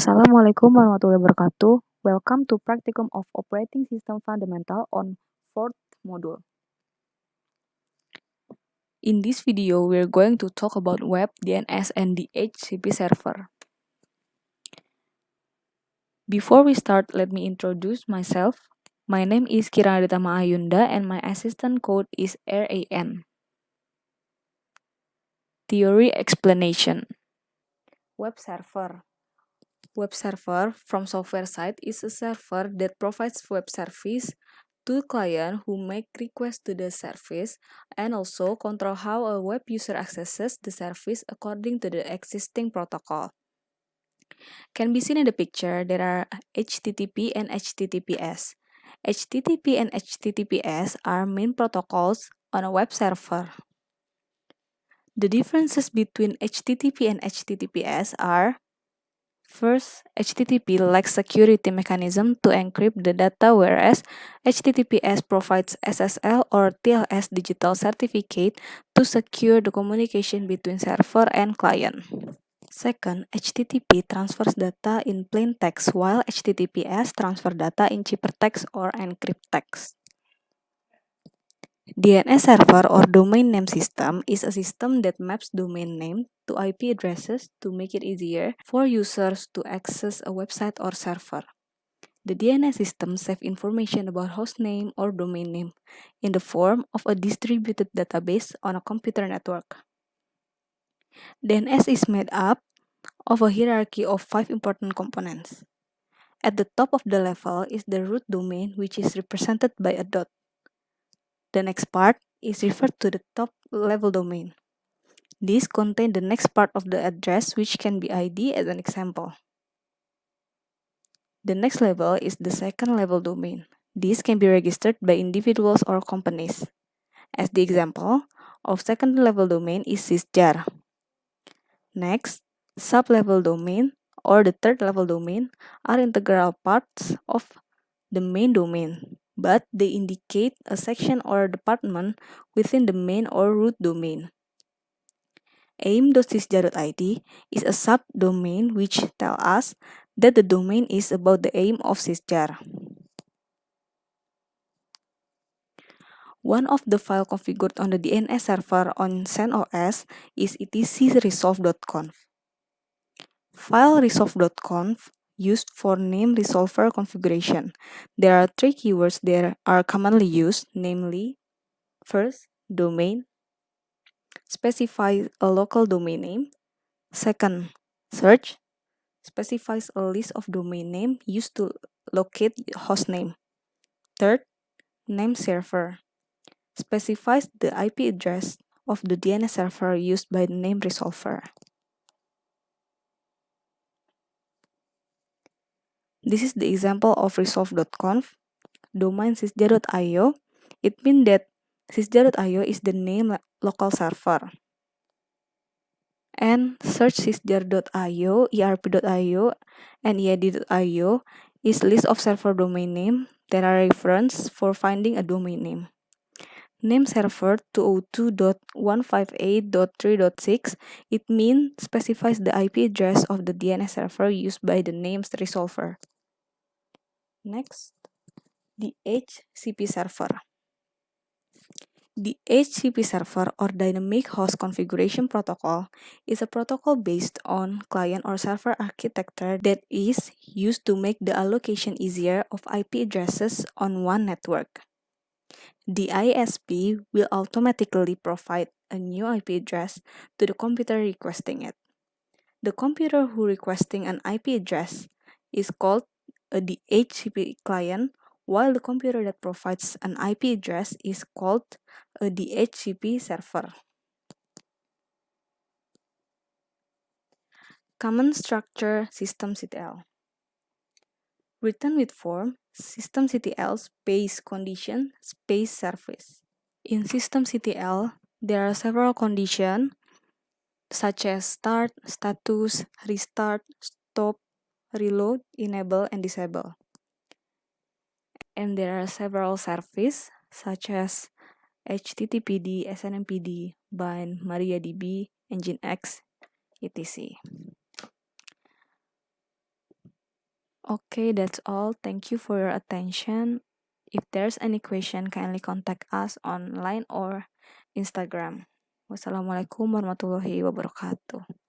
Assalamualaikum warahmatullahi wabarakatuh. Welcome to Practicum of Operating System Fundamental on 4th module. In this video, we're going to talk about web, DNS, and the HTTP server. Before we start, let me introduce myself. My name is Kiranadita Maayunda and my assistant code is RAN. Theory explanation. Web server. Web server from software side is a server that provides web service to client who make requests to the service and also control how a web user accesses the service according to the existing protocol. Can be seen in the picture, there are HTTP and HTTPS. HTTP and HTTPS are main protocols on a web server. The differences between HTTP and HTTPS are: first, HTTP lacks security mechanism to encrypt the data, whereas HTTPS provides SSL or TLS digital certificate to secure the communication between server and client. Second, HTTP transfers data in plain text, while HTTPS transfer data in ciphertext or encrypted text. DNS server or domain name system is a system that maps domain name to IP addresses to make it easier for users to access a website or server. The DNS system saves information about host name or domain name in the form of a distributed database on a computer network. DNS is made up of a hierarchy of 5 important components. At the top of the level is the root domain, which is represented by a dot. The next part is referred to the top level domain. These contain the next part of the address, which can be ID as an example. The next level is the second level domain. This can be registered by individuals or companies. As the example of second level domain is sysjar. Next, sub-level domain or the third level domain are integral parts of the main domain, but they indicate a section or department within the main or root domain. aim.sysjar.id is a subdomain which tells us that the domain is about the aim of sysjar. One of the files configured on the DNS server on CentOS is etcresolve.conf. File resolve.conf used for name resolver configuration. There are 3 keywords that are commonly used, namely, first, domain, specifies a local domain name. Second, search, specifies a list of domain name used to locate host name. Third, name server, specifies the IP address of the DNS server used by the name resolver. This is the example of resolve.conf. Domain sysjar.io. It means that sysjar.io is the name local server. And search sysjar.io, erp.io, and eid.io is list of server domain name that are reference for finding a domain name. Name server 202.158.3.6, it means specifies the IP address of the DNS server used by the names resolver. Next, the HCP server. The HCP server or Dynamic Host Configuration Protocol is a protocol based on client or server architecture that is used to make the allocation easier of IP addresses on one network. The ISP will automatically provide a new IP address to the computer requesting it. The computer who requesting an IP address is called a DHCP client, while the computer that provides an IP address is called a DHCP server. Common structure systemctl. Written with form systemctl space condition space service. In systemctl, there are several conditions such as start, status, restart, stop, reload, enable, and disable. And there are several services such as HTTPD, SNMPD, bind, MariaDB, Nginx, etc. Okay, that's all. Thank you for your attention. If there's any question, kindly contact us online or Instagram. Wassalamualaikum warahmatullahi wabarakatuh.